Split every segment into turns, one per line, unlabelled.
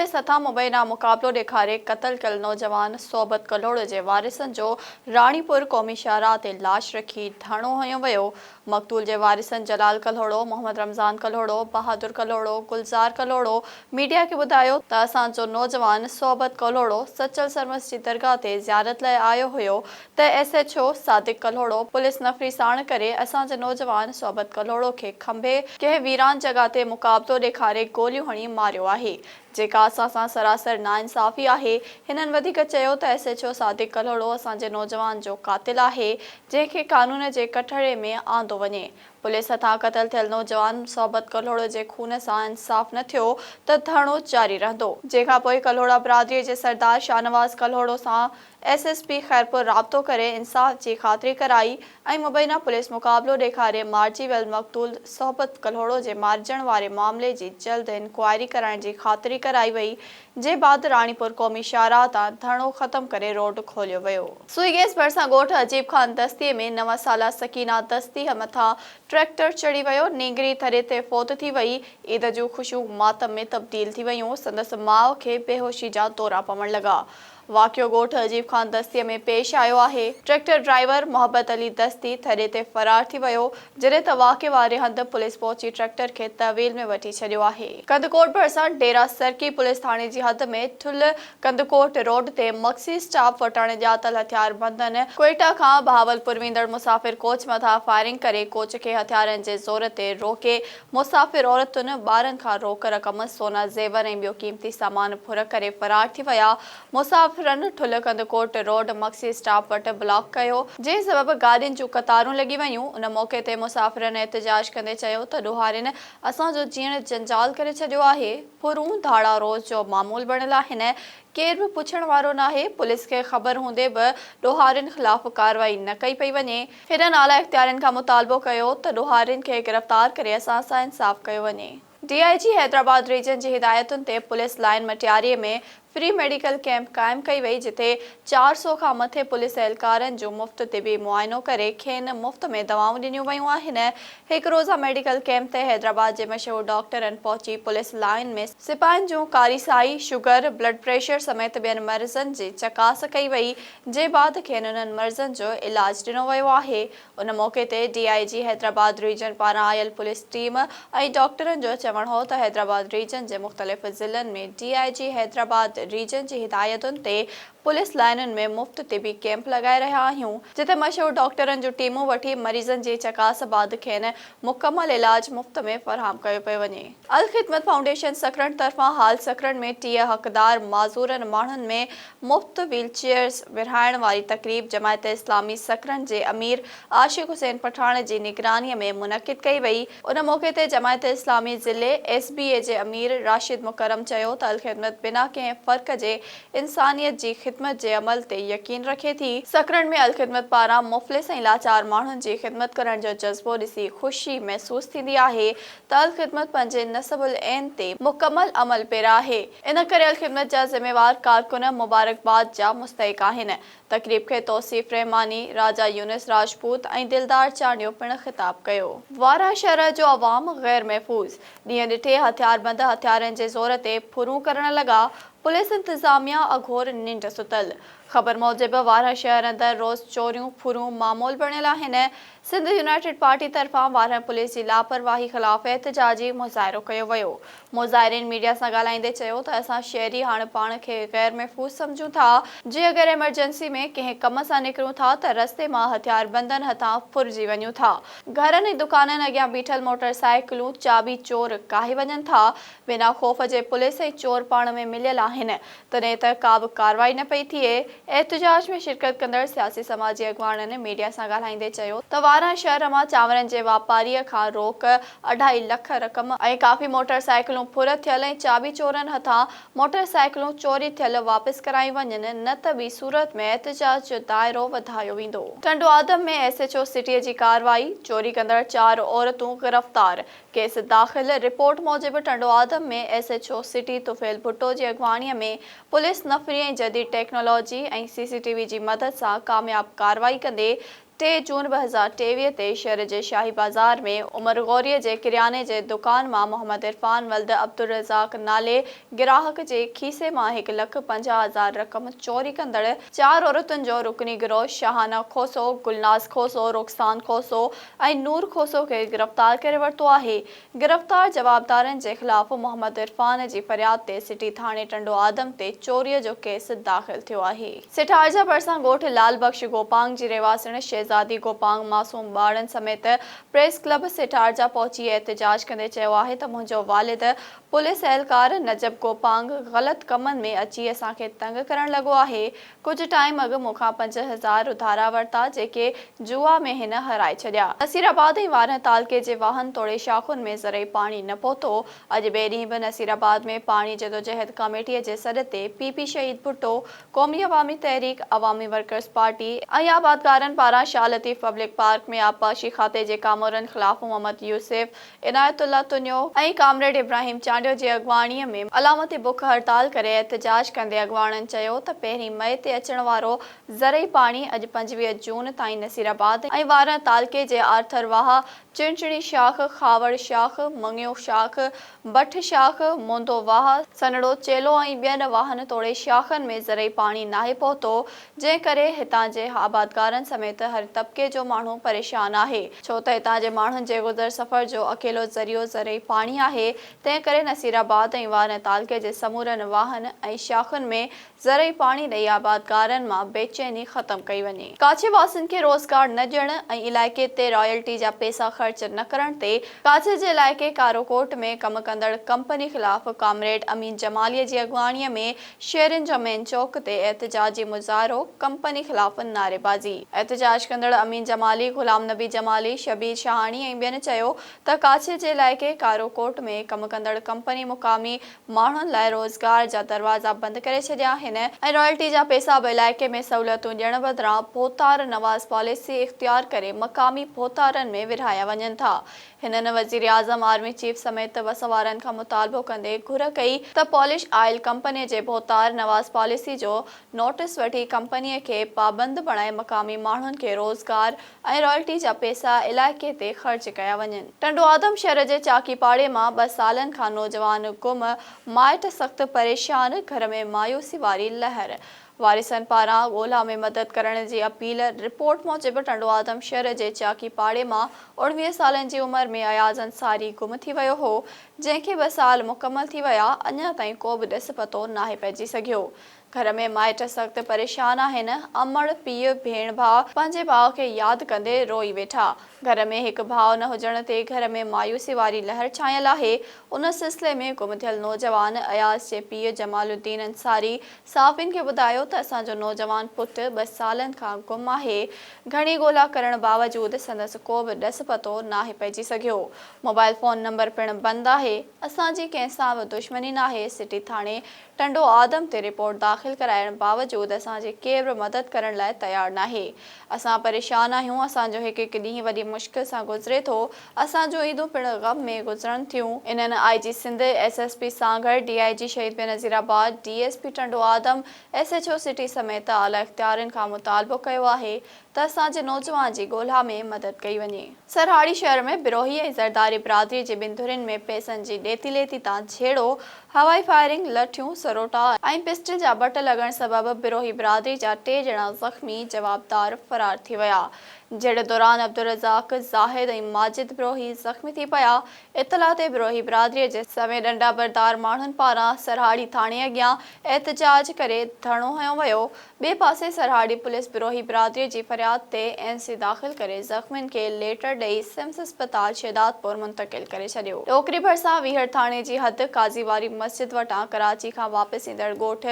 Police हथां मुबैना मुक़ाबिलो ॾेखारे क़तल कयल नौजवान सोबत कलोड़ जे वारिसनि जो राणीपुर क़ौमी शाहराह ते लाश रखी धरणो हंयो वियो। मक़तूल जे वारिसनि जलाल कलोड़ो, मोहम्मद रमज़ान कलोड़ो, बहादुर कलोड़ो, गुलज़ार कलोड़ो मीडिया खे ॿुधायो त असांजो नौजवान सोबत कलोड़ो सचल सरमस जी दरगाह ते ज़ियारत लाइ आयो हुयो त SHO सादिक कलोड़ो पुलिस नफ़री साण करे असांजे नौजवान सोबत कलोड़ो खे खंभे कंहिं वीरान जॻह ते मुक़ाबिलो ॾेखारे गोलियूं हणी मारियो आहे, जेका असां सां सरासर नाइंसाफ़ी आहे। हिननि वधीक चयो त SHO सादिक कलोड़ो असांजे नौजवान जो क़ातिल आहे, जंहिंखे कानून जे कठड़े में आंदो वञे। पुलिस हथां क़तल थियल नौजवान सोबत कलोड़ जे खून सां इंसाफ़ न थियो त धरणो जारी रहंदो, जेखां पोइ कलोड़ा बिरादरीअ जे सरदार शाहनवाज़ कलोड़ो सां SSP खैरपुर राब्तो करे इंसाफ़ जी ख़ातिरी कराई ऐं मुबैना पुलिस मुक़ाबिलो ॾेखारे मारिजी वियल मक़तूल सोबत कलोड़ो जे मारिजण वारे मामले जी जल्द इंक्वायरी कराइण जी ख़ातिरी कराई वई, जे बाद राणीपुर क़ौमी शाहराह तां धरणो ख़त्म करे रोड खोलियो वियो। सुई गैस भरिसां ॻोठ अजीब खान दस्तीअ में 9 साला सकीना दस्ती मथां ट्रैक्टर चढ़ी वियो, नींगरी थरे ते फ़ौत थी वई। ईद जूं ख़ुशियूं मातम में तब्दील थी वयूं, संदसि माउ खे बेहोशी जा दौरा पवण लॻा। वाक़ियो ॻोठ अजीब खान दस्तीअ में पेश आयो आहे। ट्रैक्टर ड्राइवर मोहब्बत अली दस्ती थरे ते फरार थी वियो, जॾहिं त वाक़े वारे हंधि पुलिस पहुची ट्रैक्टर खे तहवील में वठी छॾियो आहे। कंदकोट भरिसां डेरा सरकी पुलिस थाणे जी हद में ठुल कंदकोट रोड ते मक्सी स्टाफ वटाणे ॼातल हथियारबंदनि क्वेटा खां बहावलपुर वेंदड़ मुसाफ़िर कोच मथां फायरिंग करे कोच खे हथियारनि जे ज़ोर ते रोके मुसाफ़िर औरतुनि ॿारनि खां रोक रक़म, सोना ज़ेवर ऐं ॿियो क़ीमती सामान फुर करे फरार थी विया। मुसाफ़िरनि ठुल कंदकोट रोड मक्सी स्टाफ वटि ब्लॉक कयो, जंहिं सबबि गाॾियुनि जूं कतारूं लॻी वयूं। उन मौक़े ते मुसाफ़िरनि एहतिजाज कंदे चयो त ॾोहारियुनि असांजो जीअण जंजाल करे छॾियो आहे। फुरूं धाड़ा रोज़ जो मामूल बणियल आहिनि, केर बि पुछण वारो नाहे। पुलिस खे ख़बर हूंदे बि ॾोहारियुनि ख़िलाफ़ कार्रवाई न कई पई वञे। हिननि आला इख़्तियारनि खां मुतालबो कयो त ॾोहारियुनि खे गिरफ़्तार करे असां सां इंसाफ़ कयो वञे। DIG हैदराबाद रीजन जी हिदायतुनि ते पुलिस लाइन मटियारीअ में फ्री मेडिकल कैंप क़ाइमु कई वई, जिथे 400 खां मथे पुलिस एहलकारनि जो मुफ़्त तिबी मुआइनो करे खेनि मुफ़्त में दवाऊं ॾिनियूं वयूं आहिनि। हिकु रोज़ा मेडिकल कैंप ते हैदराबाद जे मशहूर डॉक्टरनि पहुची पुलिस लाइन में सिपाहियुनि जूं कारीसाई, शुगर, ब्लड प्रेशर समेत ॿियनि मरीज़नि जी चकास कई वई, जे बाद खेनि उन्हनि मरीज़नि जो इलाज ॾिनो वियो आहे। उन मौक़े ते DIG हैदराबाद रीजन पारां आयल पुलिस टीम ऐं डॉक्टरनि जो चवणु हो त हैदराबाद रीजन जे मुख़्तलिफ़ ज़िलनि में DIG हैदराबाद रीजन जी हिदायतुनि ते पुलिस लाइनुनि में मुफ़्त तिबी कैंप लॻाए रहिया आहियूं, जिते मशहूर डॉक्टरनि जूं टीमूं वठी मरीज़नि जी चकास बाद खेनि मुकमल इलाज मुफ़्त में फ़राहम कयो पियो वञे। अल ख़िदमत फाउंडेशन सकरन तरफ़ां हाल सकरन में 30 हक़दार माज़ूरनि माण्हुनि में मुफ़्त व्हीलचेयर्स विरहाइण वारी तक़रीब जमायत इस्लामी सकरन जे अमीर आशिक़ हुसैन पठाण जी निगरानीअ में मुनक़िद कई वई। उन मौक़े ते जमायत इस्लामी ज़िले SBA जे अमीर राशिद मुकरम चयो त अल ख़िदमत बिना कंहिं फ़र्क़ जे इंसानियत जी ख़िदमत जे अमल ते यकीन रखे थी। सकरन में अल ख़िदमत पारां मुफ़लिस ऐं लाचार माण्हुनि जी ख़िदमत करण जो जज़्बो ॾिसी ख़ुशी महसूस थींदी आहे त अल ख़िदमत पंहिंजे नस्बुल ऐन ते मुकमल अमल पेरा आहे। इन करे अल ख़िदमत जा ज़िम्मेवार कारकुन मुबारकबाद जा मुस्तहिक़ आहिनि। तक़रीब खे तौसीफ़ रहमानी, राजा यूनिस राजपूत ऐं दिलदार चांडियो पिणु ख़िताब कयो। वारा शहर जो अवाम गैर महफ़ूज़, ॾींहं ॾिठे हथियारबंद हथियारनि जे ज़ोर ते फुरूं करण लॻा, पुलिस इंतज़ामिया अघोर निंड सुतल। ख़बर मूजिबि वारा शहर अंदरि रोज़ चोरियूं फुरूं मामूल बणियल आहिनि। सिंध यूनाइटेड पार्टी तरफ़ां वारा पुलिस जी लापरवाही ख़िलाफ़ एहतिजाजी मुज़ाहिरो कयो वियो। मुज़ाहिरीन मीडिया सां ॻाल्हाईंदे चयो त असां शहरी हाणे पाण खे गैर महफ़ूज़ सम्झूं था। जे अगरि एमरजेंसी में कंहिं कम सां निकिरूं था त रस्ते मां हथियारबंदनि हथां फुरिजी वञूं था। घरनि ऐं दुकाननि अॻियां बीठल मोटरसाइकिलूं चाबी चोर काहे वञनि था। बिना ख़ौफ़ जे पुलिस ऐं चोर पाण में मिलियल आहिनि, तॾहिं त का बि कार्रवाई न पई थिए। एहतिजाज में शिरकत कंदड़ सियासी समाजी अॻवाननि मीडिया सां ॻाल्हाईंदे चयो त वारा शहर मां चांवरनि जे वापारीअ खां रोक 2.5 लख रक़म ऐं काफ़ी मोटरसाइकिलूं फुर थियल ऐं चाबी चोरनि हथां मोटरसाइकिलूं चोरी थियल वापसि कराई वञनि, न त ॿी सूरत में एहतिजाज जो दाइरो वधायो वेंदो। टंडो आदम में SHO सिटीअ जी कार्रवाई, चोरी कंदड़ 4 औरतूं गिरफ़्तार, केस दाख़िल। रिपोर्ट मूजिबि टंडो आदम में SHO सिटी तुफ़ैल भुट्टो जी अॻवानीअ में पुलिस नफ़री ऐं जदीद टेक्नोलॉजी ऐं CCTV जी मदद सां कामयाब कार्रवाई कंदे 3 जून 2023 ते शहर जे शाही बाज़ार में उमर गौरीअ जे किरियाने जे दुकान मां मोहम्मद इरफान वल्द अब्दुल रज़ाक नाले गिराहक जे खीसे मां 1,50,000 रक़म चोरी कंदड़ 4 औरतुनि जो रुकनी गिरोह शहाना खोसो, गुलनाज़ खोसो, रुखसान खोसो ऐं नूर खोसो खे गिरफ़्तार करे वरितो आहे। गिरफ़्तार जवाबदारनि जे ख़िलाफ़ मोहम्मद इरफान जी फरियाद ते सिटी थाणे टंडो आदम ते चोरीअ जो केस दाख़िल थियो आहे। सिठारजा भरिसां ॻोठ लालबख्श गोपांग जी रहवासिण शहज़ादी गोपांग मासूम ॿारनि समेत प्रेस क्लब सिठारजा पहुची एहतिजाज कंदे चयो आहे त मुंहिंजो वालिद पुलिस एहलकार नजब गोपांग ग़लति कमनि में अची असांखे तंग करण लॻो आहे। कुझु टाइम अॻु मूंखां 5,000 उधारा वरिता जेके जुआ में हिन हराए छॾिया। नसीराबाद ऐं वारन तालके जे वाहन तोड़े शाखुनि में ज़रई पाणी न पहुतो। अॼु ॿिए ॾींहुं बि नसीराबाद में पाणी जदोजहद कमेटीअ जे सॾ ते पीपी शहीद भुट्टो, क़ौमी अवामी तहरीक, अवामी वर्कर्स पार्टी ऐं आबादकारनि पारां शाह लतीफ़ पब्लिक पार्क में आबपाशी खाते जे कामोरनि ख़िलाफ़ मोहम्मद यूसुफ, इनायतुल्ला तुन्यो ऐं कामरेड इब्राहिम चांडियो जी अॻवाणीअ में अलामती बुख हड़ताल करे एहतिजाज कंदे अॻवाणनि चयो त पहिरीं मई ते अचण वारो ज़रई पाणी अॼु 25 जून ताईं नसीराबाद ऐं वारन तालके जे आर्थरवाह, चिंचणी शाख, खावड़ शाख, मंगियो शाख, बठ शाख, मोंदो वाह, सनड़ो चेलो ऐं ॿियनि वाहन तोड़े शाखनि में ज़रई पाणी नाहे पहुतो, जंहिं करे हितां जे आबादकारनि समेत हर तबिके जो माण्हू परेशान आहे। छो त हितां जे माण्हुनि जे गुज़र सफ़र जो अकेलो ज़रियो ज़रई पाणी आहे। तंहिं करे नसीराबाद ऐं वारन तालके जे समूरनि वाहन ऐं शाखुनि में ज़रई पाणी ॾेई आबादकारनि मां बेचैनी ख़त्म कई वञे। काछे वासियुनि खे रोज़गार न ॾियण ऐं इलाइक़े ते रॉयल्टी जा पैसा ख़र्च न करण ते काछे जे इलाइक़े कारोकोट में कम कंदड़ कंपनी ख़िलाफ़ कामरेड अमीन जमालीअ जी अॻवाणीअ में शेरनि जो मेन चौक ते एहतिजाजी मुज़ाहिरो, कंपनी ख़िलाफ़ नारेबाज़ी। एहतिजाज कंदड़ अमीन जमाली, गुलाम नबी जमाली, शबीर शाहानी ऐं ॿियनि चयो त काछे जे इलाइक़े कारोकोट में कम कंदड़ कंपनी मुक़ामी माण्हुनि लाइ रोज़गार जा दरवाज़ा बंदि करे छॾिया आहिनि ऐं रॉयल्टी जा पैसा बि इलाइक़े में सहूलियतूं ॾियण बदिरां भोतार नवाज़ पॉलिसी इख़्तियार करे मक़ामी भोतारनि में विरहाया वञनि था। हिननि वज़ीर आज़म, आर्मी चीफ समेत वसवारनि खां मुतालबो कंदे घुर कई त पॉलिश ऑयल कंपनीअ जे भोतार नवाज़ पॉलिसी जो नोटिस वठी कंपनीअ खे पाबंद बणाए मक़ामी माण्हुनि खे रोज़गार ऐं रॉयल्टी जा पैसा इलाइक़े ते ख़र्च कया वञनि। टंडो आदम शहर जे चाकीपाड़े मां 2 सालनि खां नौजवान गुम, माइट सख़्त परेशान, घर में मायूसी वारी लहर। वारिसनि पारां ॻोल्हा में मदद करण जी अपील। रिपोर्ट मूजिबि टंडो आदम शहर जे चाकीपाड़े मां 19 सालनि जी उमिरि में अयाज़ अंसारी गुम थी वियो हो, जंहिंखे 2 साल मुकमल थी विया, अञा ताईं को बि ॾिस पतो नाहे पइजी सघियो। घर में माइट सख़्त परेशान आहिनि। अमड़, पीउ, भेण, भाउ पंहिंजे भाउ खे यादि कंदे रोई वेठा। घर में हिकु भाउ न हुजण ते घर में मायूसी वारी लहर छायल आहे। उन सिलसिले में गुम थियल नौजवान अयाज़ जे पीउ जमालुद्दीन अंसारी साफ़िन खे ॿुधायो त असांजो नौजवान पुटु 2 सालनि खां गुम आहे। घणी ॻोल्हा करण बावजूदि संदसि को बि ॾस पतो नाहे पइजी सघियो। मोबाइल फ़ोन नंबर पिणु बंदि आहे। असांजी कंहिंसां बि दुश्मनी नाहे। सिटी थाणे टंडो आदम ते रिपोर्ट दाख़िल कराइण बावजूदि असांजी केर बि मदद करण लाइ तयारु नाहे। असां परेशान आहियूं। असांजो हिकु हिकु ॾींहुं वॾी मुश्किल सां गुज़रे थो। असांजो ईदूं पिणु ग़म में गुज़रनि थियूं। इन्हनि IG सिंध, SSP सागर, DIG शहीद बेनज़ीराबाद, DSP टंडो आदम, SHO सिटी समेत आला इख़्तियारनि खां मुतालबो कयो आहे त असांजे नौजवान जी ॻोल्हा में मदद कई वञे। सरहाड़ी शहर में बिरोही ऐं ज़रदारी बिरादरी जे ॿिनि धुरियुनि में पैसनि जी ॾेती लेती तां झेड़ो, हवाई फायरिंग, लठियूं, सरोटा ऐं पिस्टल जा बट लॻण सबबि बिरोही बिरादरी जा 3 ॼणा ज़ख़्मी, जवाबदार फरार थी विया। जहिड़े दौरान अब्दुल रज़ाक, ज़ाहिद ऐं माजिद बिरोही ज़ख़्मी थी पिया। इतला ते बिरोही बिरादरीअ जे समें डंडा बरदार माण्हुनि पारां सरहाड़ी थाणे अॻियां एहतिजाज करे धरणो हंयो वियो। ॿिए पासे सरहाड़ी पुलिस बिरोही बिरादरीअ जी फरियाद ते NC दाख़िल करे ज़ख़्मियुनि खे लेटर ॾेई सिम्स अस्पताल शहदादपुर मुंतक़िल करे छॾियो। टोकरी भरिसां वीहड़ थाणे जी हद काज़ीवारी मस्जिद वटां कराची खां वापसि ईंदड़ ॻोठ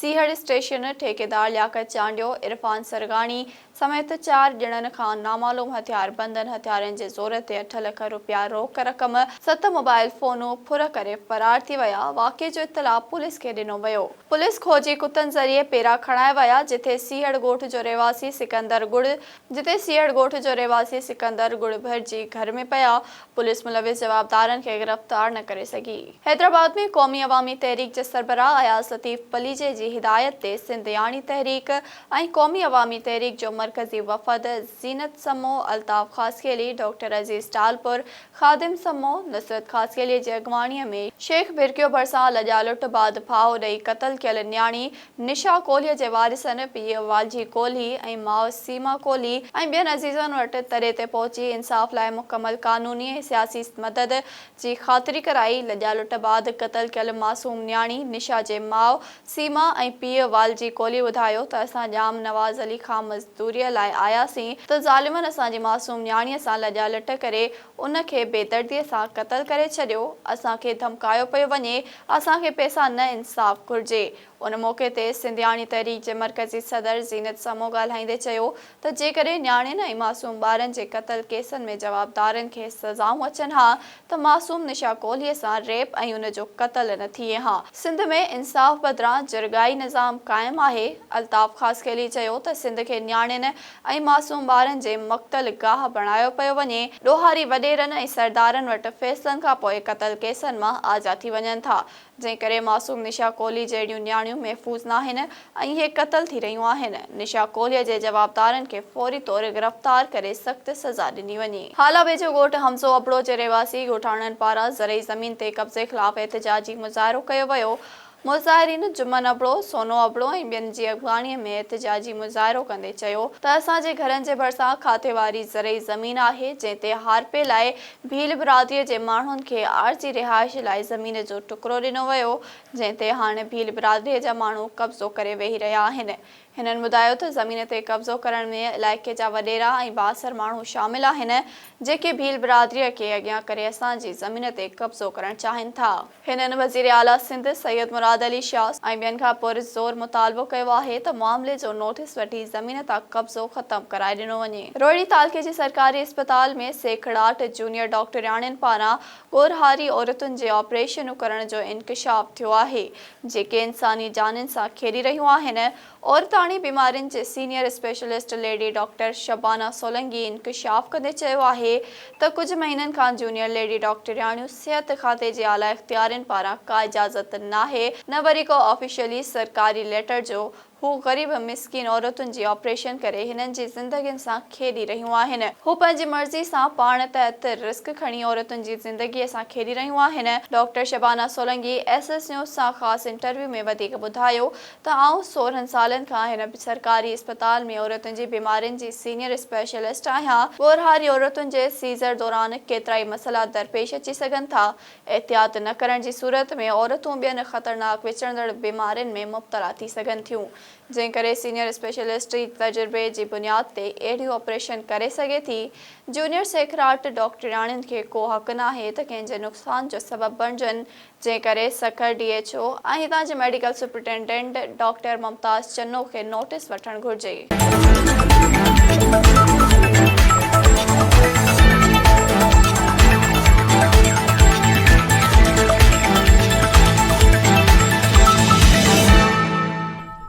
सीहड़ स्टेशन ठेकेदार लियाकत चांडियो, इरफान सरगाणी समेत 4 ॼणनि खां नामालूम हथियार बंदनि हथियारनि जे ज़ोर ते 8 लख रुपया रोक रक़म, 7 मोबाइल फ़ोनूं फुर करे फरार थी विया। वाक़िए जो इत्तला पुलिस खे ॾिनो वियो। पुलिस खोजी कुतनि ज़रिए पेरा खणाए विया, जिथे सीहड़ ॻोठ जो रहवासी सिकंदर गुड़ भरिजी घर में पिया। पुलिस मुलविस जवाबदारनि खे गिरफ़्तार न करे सघी। हैदराबाद में क़ौमी अवामी तहरीक जे सरबराह अयाज़ लतीफ़ पलीजे जी हिदायत ते सिंध याणी तहरीक ऐं क़ौमी अवामी तहरीक जो मरकजी वफ़द जीनत समो, अल्ताफ़ खासकेली, डॉक्टर अजीज टालपुर, खादिम समो, नुसरत खासकेली जी अॻवाणीअ में शेख भिरकियो भरिसां लॼा लुट बाद फाहो ॾेई क़तल कयल न्याणी निशा कोहलीअ जे वारिसनि पीउ वालजी कोहली ऐं माउ सीमा कोहली ऐं ॿियनि अज़ीज़नि वटि तरे ते पहुची इंसाफ़ लाइ मुकमल क़ानूनी ऐं सियासी मदद जी ख़ातिरी कराई। लॼा लुट बाद क़तल कयल मासूम न्याणी निशा जे माउ सीमा ऐं पीउ वालजी कोहली ॿुधायो त असां ॼाम नवाज़ अली खां मज़दूरीअ लाइ आयासीं त ज़ालिमनि असांजी मासूम न्याणीअ सां लॼा लुट करे उन खे बेदर्दीअ सां क़तल करे छॾियो। असांखे धमकायो पियो वञे, असांखे पैसा न इंसाफ़ घुर्जे। उन मौक़े ते सिंधियाणी तहरीक जे मरकज़ी सदर ज़ीनत समो ॻाल्हाईंदे चयो त जेकॾहिं न्याणियुनि ऐं मासूम ॿारनि जे क़तल केसनि में जवाबदारनि खे सज़ाऊं अचनि हा त मासूम निशा कोहलीअ सां रेप ऐं उन जो क़तल न थिए हा। सिंध में इंसाफ़ बदिरां जरगाई निज़ाम क़ाइमु आहे। अल्ताफ़ खासकेली चयो त सिंध खे न्याणियुनि ऐं मासूम ॿारनि जे मक़तल गाह बणायो पियो वञे। ॾोहारी वॾेरनि ऐं सरदारनि वटि फ़ैसिलनि खां पोइ क़तल केसनि मां आज़ाद थी वञनि था, जंहिं करे मासूम निशा कोहली जहिड़ियूं न्याणियूं महफ़ूज़ न आहिनि ऐं इहे क़तल थी रहियूं आहिनि। निशा कोहलीअ जे जवाबदारनि खे फौरी तौर गिरफ़्तार करे सख़्त सज़ा ॾिनी वञे। हाला वेझो ॻोठ हमज़ो अबड़ो जे रहिवासी ॻोठाणनि पारां ज़रई ज़मीन ते कब्ज़े ख़िलाफ़ एहतिजाजी मुज़ाहिरो कयो वियो। मुज़ाहिरीन जुमन अबड़ो, सोनो अबड़ो ऐं ॿियनि जी अॻवाणीअ में एहतिजाजी मुज़ाहिरो कंदे चयो त असांजे घरनि जे भरिसां खाते वारी ज़रई ज़मीन आहे, जंहिं ते हारपे लाइ भील बिरादरीअ जे माण्हुनि खे आरज़ी रिहाइश लाइ ज़मीन जो टुकड़ो ॾिनो वियो, जंहिं ते हाणे भील बिरादरीअ जा माण्हू कब्ज़ो करे वेही रहिया आहिनि। हिननि ॿुधायो त ज़मीन ते कब्ज़ो करण में इलाइक़े जा वॾेरा ऐं बासर माण्हू शामिल आहिनि, जेके भील बिरादरीअ खे अॻियां करे असांजी ज़मीन ते कब्ज़ो करणु चाहिनि था। हिननि वज़ीर आला सिंध सैयद मुराद अली शाह ऐं ॿियनि खां पुरज़ोर मुतालबो कयो आहे त मामले जो नोटिस वठी ज़मीन तां कब्ज़ो ख़तमु कराए ॾिनो वञे। रोहिड़ी तालुके जी सरकारी अस्पताल में सेखड़ाट जूनियर डॉक्टरियाणियुनि पारां ॻोरहारी औरतुनि जे ऑपरेशनूं करण जो इंकशाफ थियो आहे, जेके इंसानी जानुनि सां खेॾी रहियूं आहिनि। औरताणी बीमारियुनि जे senior specialist lady doctor Shabana Solanki इंकशाफ कंदे चयो आहे त कुझु महीननि खां जूनियर लेडी डॉक्टरियाणियूं सिहत खाते जे आला इख़्तियारनि पारां का इजाज़त नाहे, न वरी को ऑफिशियली सरकारी लेटर जो। हू ग़रीब मिसकिन औरतुनि जी ऑपरेशन करे हिननि जी ज़िंदगियुनि सां खेॾी रहियूं आहिनि। हू पंहिंजी मर्ज़ी सां पाण तहत रिस्क खणी औरतुनि जी ज़िंदगीअ सां खेॾी रहियूं आहिनि। Doctor Shabana Solanki SS news सां ख़ासि इंटरव्यू में वधीक ॿुधायो त आउं 16 सालनि खां हिन सरकारी अस्पताल में औरतुनि जी बीमारियुनि जी सीनियर स्पेशलिस्ट आहियां। ॻोरहारी औरतुनि जे सीज़र दौरान केतिरा ई मसइला दरपेश अची सघनि था। एहतियात न करण जी सूरत में औरतूं ॿियनि ख़तरनाक विचड़ंदड़ बीमारियुनि में मुब्तला थी सघनि थियूं, जंहिं करे सीनियर स्पेशलिस्ट जी तजुर्बे जी बुनियाद ते अहिड़ियूं ऑपरेशन करे सघे थी। जूनियर सेखराट डॉक्टरियाणियुनि खे को हक़ नाहे त कंहिंजे नुक़सान जो सबबु बणिजनि, जंहिं करे सखर DHO ऐं हितां जे medical superintendent doctor Mumtaz Channo खे नोटिस वठणु घुर्जे।